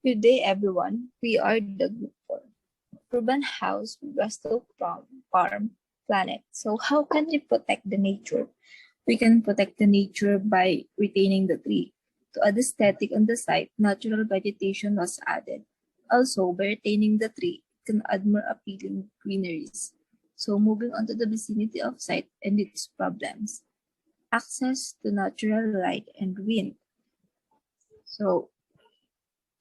Good day, everyone. We are the Group 4 Urban House Restofarm Planet. So, how can we protect the nature? We can protect the nature by retaining the tree. To add aesthetic on the site, natural vegetation was added. Also, by retaining the tree, it can add more appealing greeneries. So, moving on to the vicinity of site and its problems. Access to natural light and wind. So,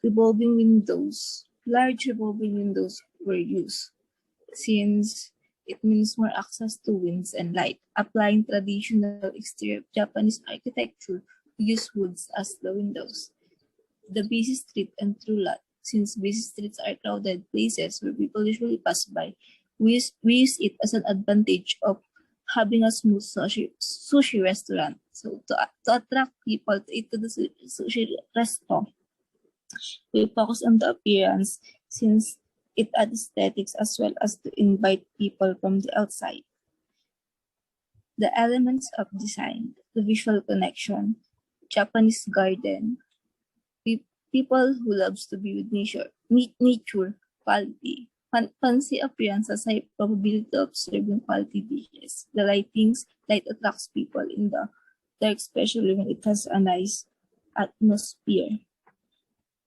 large revolving windows were used, since it means more access to winds and light. Applying traditional exterior Japanese architecture, we use woods as the windows. The busy street and through lot, since busy streets are crowded places where people usually pass by, we use it as an advantage of having a smooth sushi restaurant. So to attract people to eat to the sushi restaurant, we focus on the appearance, since it adds aesthetics as well as to invite people from the outside. The elements of design, the visual connection, Japanese garden, people who loves to be with nature, quality, fancy appearances, high probability of serving quality dishes. The light attracts people in the dark, especially when it has a nice atmosphere.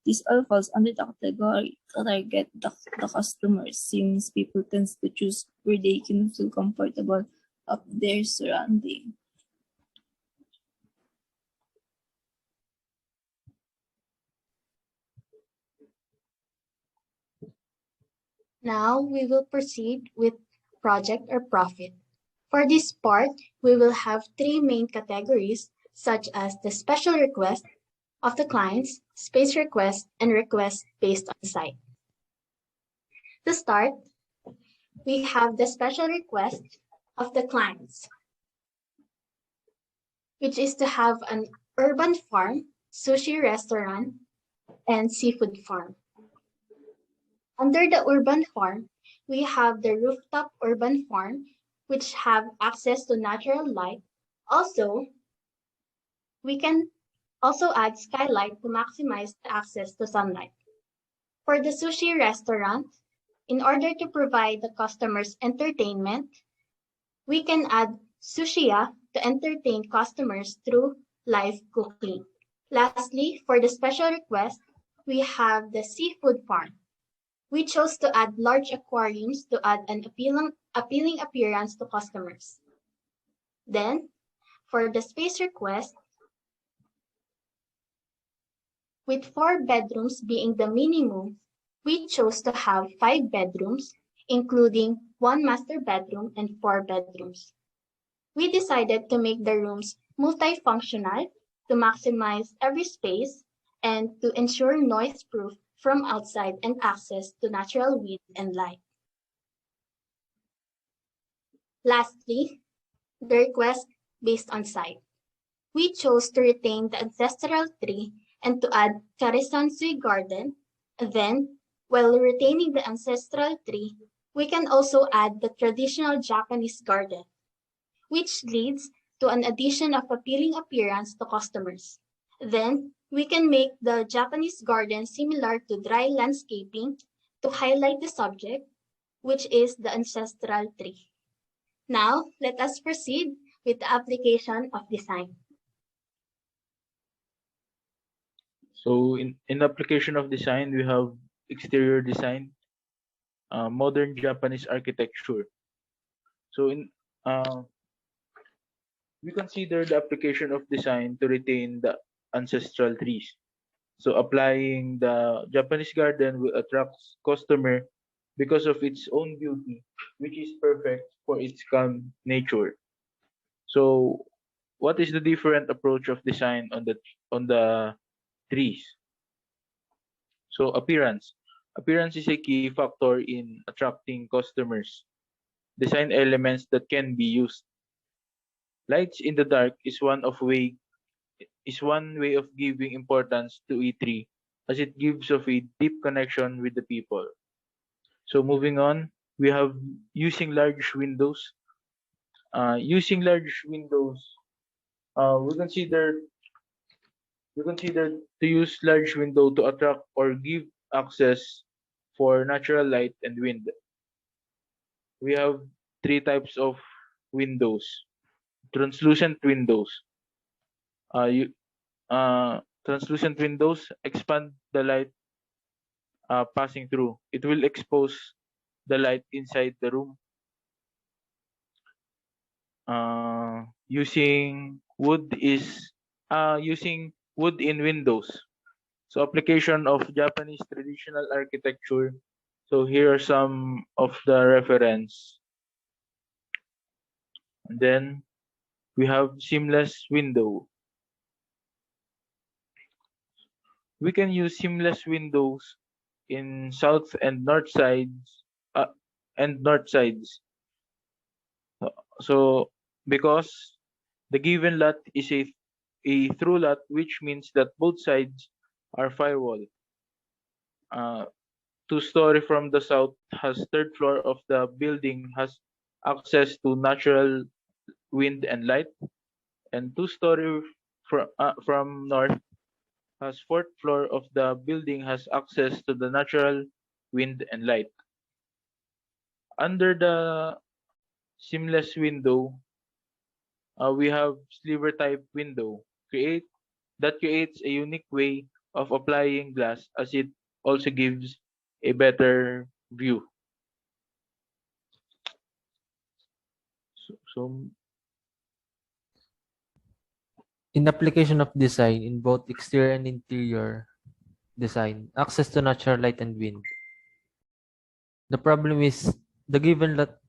This all falls under the category to target the customers, since people tend to choose where they can feel comfortable of their surrounding. Now we will proceed with project or profit. For this part, we will have three main categories, such as the special request of the clients, space request, and request based on site. To start, we have the special request of the clients, which is to have an urban farm, sushi restaurant, and seafood farm. Under the urban farm, we have the rooftop urban farm, which have access to natural light. Also, we can also add skylight to maximize the access to sunlight. For the sushi restaurant, in order to provide the customers entertainment, we can add sushiya to entertain customers through live cooking. Lastly, for the special request, we have the seafood farm. We chose to add large aquariums to add an appealing appearance to customers. Then, for the space request, with 4 bedrooms being the minimum, we chose to have 5 bedrooms, including 1 master bedroom and 4 bedrooms. We decided to make the rooms multifunctional to maximize every space and to ensure noise-proof from outside and access to natural wind and light. Lastly, the request based on site. We chose to retain the ancestral tree and to add Karisansui garden. Then, while retaining the ancestral tree, we can also add the traditional Japanese garden, which leads to an addition of appealing appearance to customers. Then, we can make the Japanese garden similar to dry landscaping to highlight the subject, which is the ancestral tree. Now, let us proceed with the application of design. So in application of design, we have exterior design, modern Japanese architecture. So we consider the application of design to retain the ancestral trees. So applying the Japanese garden will attract customer because of its own beauty, which is perfect for its calm nature. So what is the different approach of design on the trees? So appearance. Appearance is a key factor in attracting customers. Design elements that can be used. Lights in the dark is one way of giving importance to a tree, as it gives of a deep connection with the people. So moving on, we have using large windows. Using large windows, we consider We consider to use large window to attract or give access for natural light and wind. We have three types of windows. Translucent windows. You Translucent windows expand the light passing through. It will expose the light inside the room. Using wood is using wood in windows. So application of Japanese traditional architecture. So here are some of the reference. And then we have seamless window. We can use seamless windows in south and north sides uh, and north sides. So because the given lot is a through lot, which means that both sides are firewall. Uh, Two-story from the south has third floor of the building has access to natural wind and light, and two-story from north has fourth floor of the building has access to the natural wind and light. Under the seamless window, we have sliver type window. Creates a unique way of applying glass as it also gives a better view. So In application of design in both exterior and interior design, access to natural light and wind. The problem is the given lot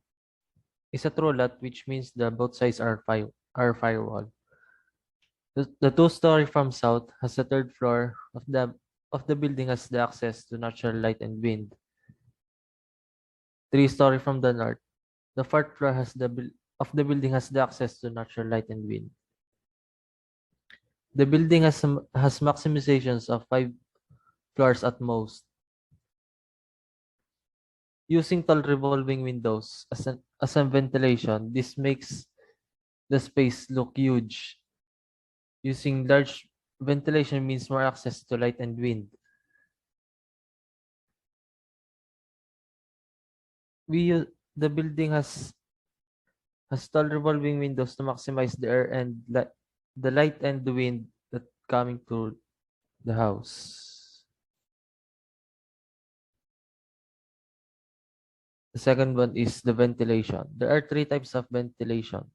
is a true lot, which means the both sides are firewall. The two-story from south has the third floor of the building has the access to natural light and wind. Three-story from the north, the fourth floor of the building has the access to natural light and wind. The building has maximizations of 5 floors at most. Using tall revolving windows as a ventilation, this makes the space look huge. Using large ventilation means more access to light and wind. The building has tall revolving windows to maximize the air and the light and the wind that coming to the house. The second one is the ventilation. There are three types of ventilation: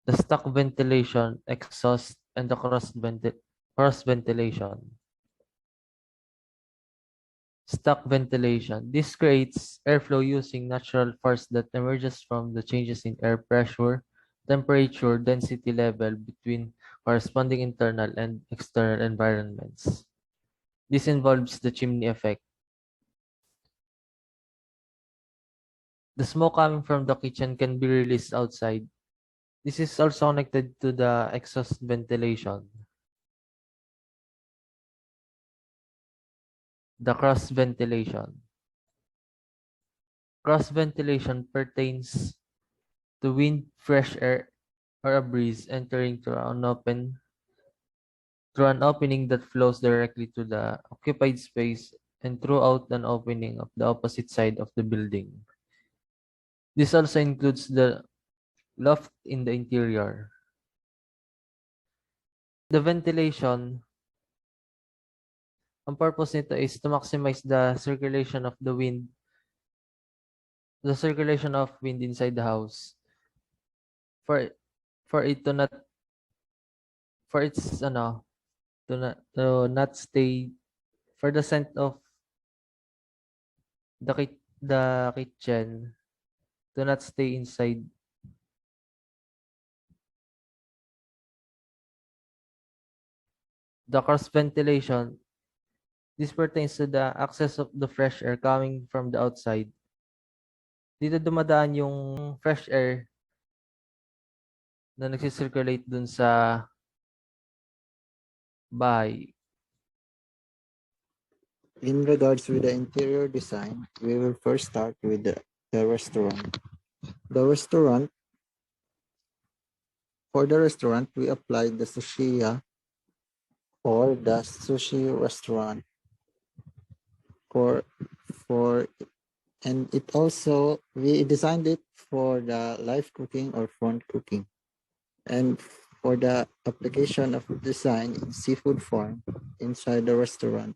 the stock ventilation, exhaust, and the cross ventilation. Stock ventilation. This creates airflow using natural force that emerges from the changes in air pressure, temperature, density level between corresponding internal and external environments. This involves the chimney effect. The smoke coming from the kitchen can be released outside. This is also connected to the exhaust ventilation. The cross ventilation. Cross ventilation pertains to wind, fresh air, or a breeze entering through an opening that flows directly to the occupied space and throughout an opening of the opposite side of the building. This also includes the loft in the interior. The ventilation, ang purpose nito is to maximize the circulation of wind inside the house for for it to not for its to not stay for the scent of the kitchen to not stay inside. The cross ventilation, this pertains to the access of the fresh air coming from the outside. Dito dumadaan yung fresh air na nagsisirculate dun sa bahay. In regards with the interior design, we will first start with the restaurant. For the restaurant, we applied the Sushiya or the sushi restaurant for for and it also we designed it for the live cooking or front cooking. And for the application of design in seafood farm inside the restaurant,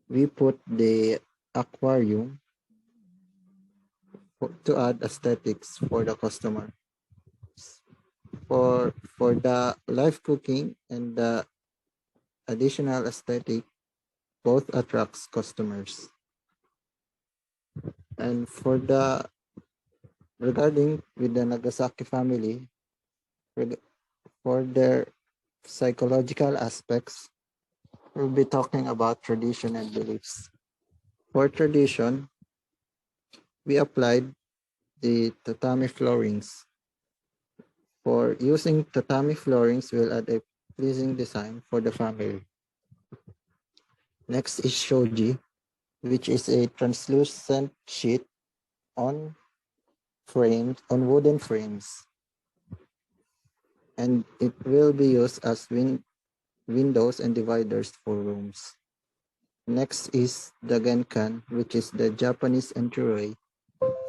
we put the aquarium to add aesthetics for the customer. For the live cooking and the additional aesthetic, both attracts customers. And for the regarding with the Nagasaki family, for their psychological aspects, we'll be talking about tradition and beliefs. For tradition, we applied the tatami floorings. For using tatami floorings will add a pleasing design for the family. Next is shoji, which is a translucent sheet on wooden frames. And it will be used as windows and dividers for rooms. Next is the genkan, which is the Japanese entryway.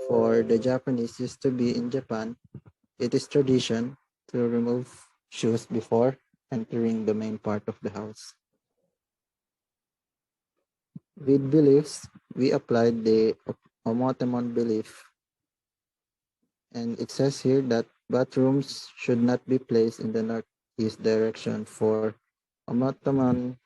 For the Japanese used to be in Japan, it is tradition to remove shoes before entering the main part of the house. With beliefs, we applied the Omotemon belief, and it says here that bathrooms should not be placed in the northeast direction, for Omotemon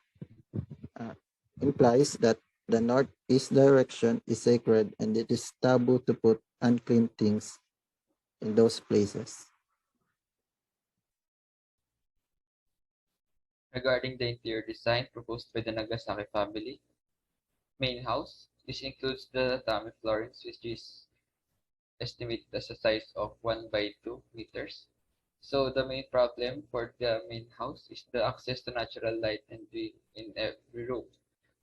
implies that the northeast direction is sacred and it is taboo to put unclean things in those places. Regarding the interior design proposed by the Nagasaki family, main house, this includes the tatami floorings, which is estimated as a size of 1 by 2 meters. So the main problem for the main house is the access to natural light and wind in every room.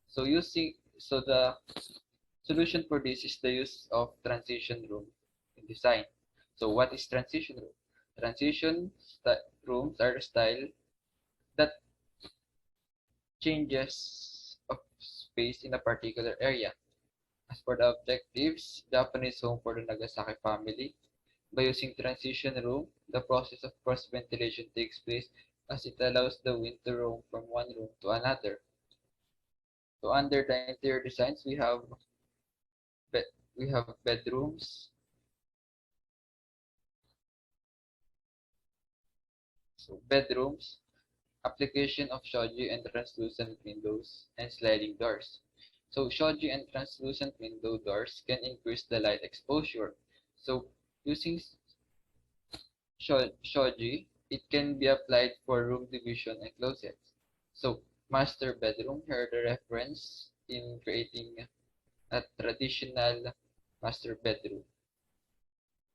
So the solution for this is the use of transition room in design. So what is transition room? Rooms are a style that changes of space in a particular area. As for the objectives, Japanese home for the Nagasaki family. By using transition room, the process of cross ventilation takes place as it allows the wind to roam from one room to another. So under the interior designs, we have bedrooms. So bedrooms, application of shoji and translucent windows and sliding doors. So shoji and translucent window doors can increase the light exposure. So using shoji, it can be applied for room division and closets. So master bedroom, here the reference in creating a master bedroom,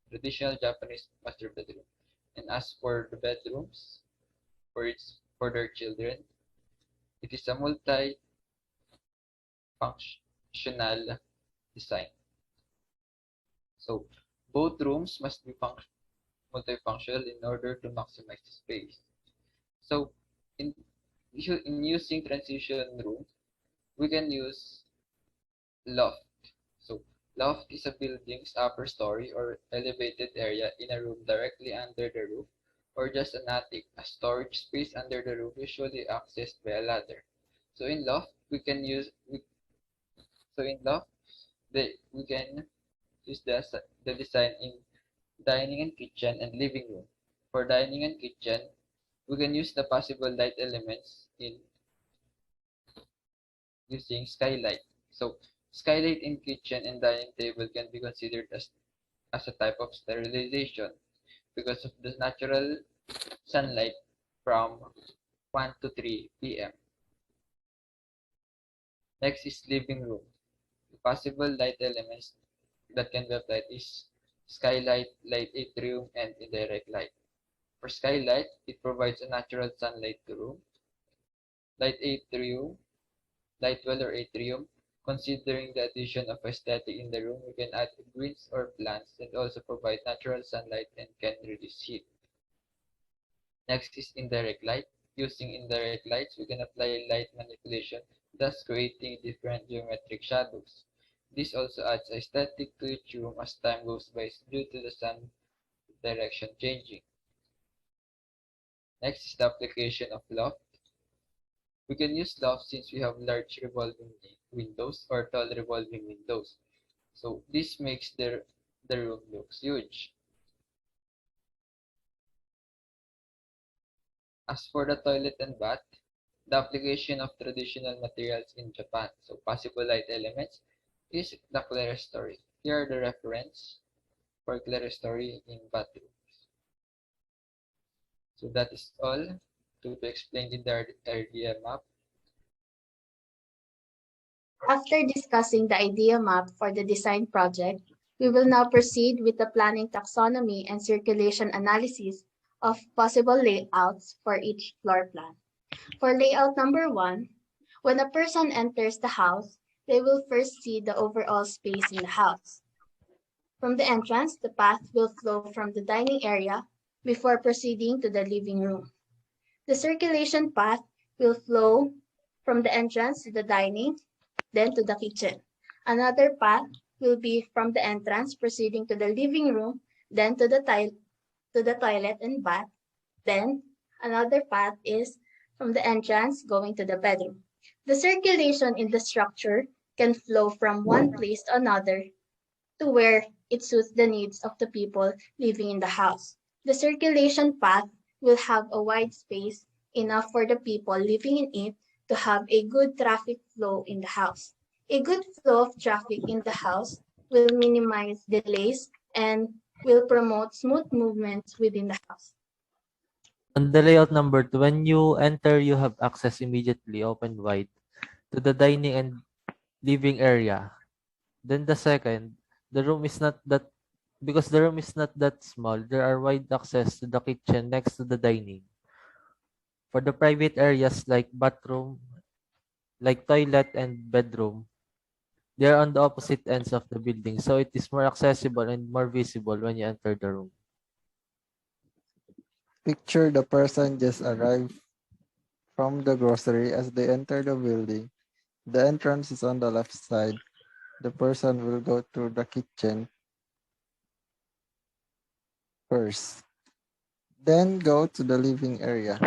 traditional Japanese master bedroom. And as for the bedrooms, for their children, it is a multi-functional design. So both rooms must be multifunctional in order to maximize the space. So in using transition room, we can use loft. So loft is a building's upper story or elevated area in a room directly under the roof, or just an attic, a storage space under the roof usually accessed by a ladder. So in loft, we can use the design in dining and kitchen and living room. For dining and kitchen, we can use the possible light elements in using skylight. So skylight in kitchen and dining table can be considered as a type of sterilization because of the natural sunlight from 1 to 3 p.m. Next is living room. The possible light elements that can be applied is skylight, light atrium, and indirect light. For skylight, it provides a natural sunlight to room. Light atrium, light well or atrium, considering the addition of aesthetic in the room, we can add greens or plants that also provide natural sunlight and can reduce heat. Next is indirect light. using indirect lights, we can apply light manipulation, thus creating different geometric shadows. This also adds aesthetic to each room as time goes by due to the sun direction changing. Next is the application of loft. We can use loft since we have large revolving windows or tall revolving windows. So this makes the room looks huge. As for the toilet and bath, the application of traditional materials in Japan, so possible light elements, is the clerestory. Here are the reference for clerestory in bathrooms. So that is all to be explained in the idea map. After discussing the idea map for the design project, we will now proceed with the planning taxonomy and circulation analysis of possible layouts for each floor plan. For layout number 1, when a person enters the house, they will first see the overall space in the house. From the entrance, the path will flow from the dining area before proceeding to the living room. The circulation path will flow from the entrance to the dining, then to the kitchen. Another path will be from the entrance proceeding to the living room, then to the toilet and bath. Then another path is from the entrance going to the bedroom. The circulation in the structure can flow from one place to another to where it suits the needs of the people living in the house. The circulation path will have a wide space enough for the people living in it to have a good traffic flow in the house. A good flow of traffic in the house will minimize delays and will promote smooth movements within the house. On the layout number 2, when you enter, you have access immediately, open wide, to the dining and living area. Then the second, the room is not that, because the room is not that small, there are wide access to the kitchen next to the dining. For the private areas like bathroom, like toilet and bedroom, they are on the opposite ends of the building, so it is more accessible and more visible when you enter the room. Picture the person just arrived from the grocery as they enter the building. The entrance is on the left side. The person will go to the kitchen first, then go to the living area.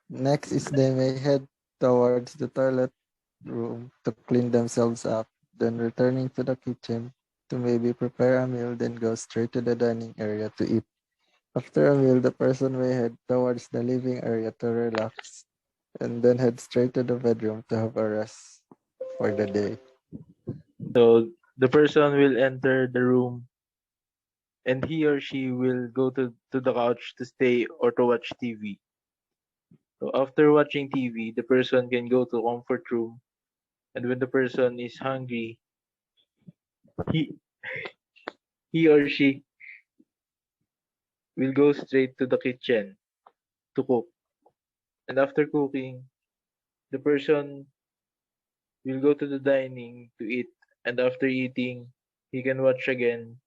Next is they may head towards the toilet room to clean themselves up, then returning to the kitchen to maybe prepare a meal, then go straight to the dining area to eat. After a meal, the person may head towards the living area to relax, and then head straight to the bedroom to have a rest for the day. So the person will enter the room and he or she will go to the couch to stay or to watch TV. So after watching TV, the person can go to comfort room, and when the person is hungry, he he or she will go straight to the kitchen to cook. And after cooking, the person will go to the dining to eat. And after eating, he can watch again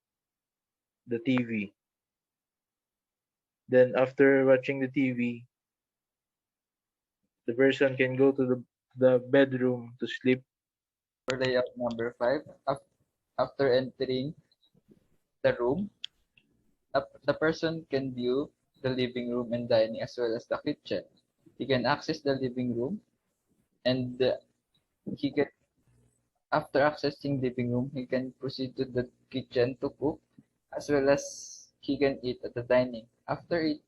the TV. Then after watching the TV, the person can go to the bedroom to sleep. For layout number 5, after entering the room, the person can view the living room and dining as well as the kitchen. He can access the living room and he can, after accessing living room, he can proceed to the kitchen to cook as well as he can eat at the dining. After eat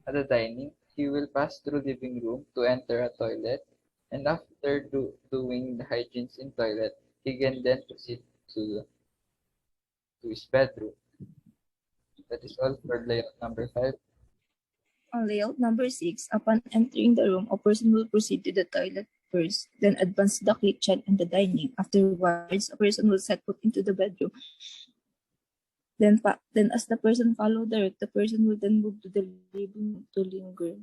at the dining, he will pass through living room to enter a toilet, and after doing the hygienes in toilet, he can then proceed to his bedroom. That is all for layout number 5. On layout number 6, upon entering the room, a person will proceed to the toilet first, then advance to the kitchen and the dining. Afterwards, a person will set foot into the bedroom. Then as the person follow the person will then move to the living room to linger.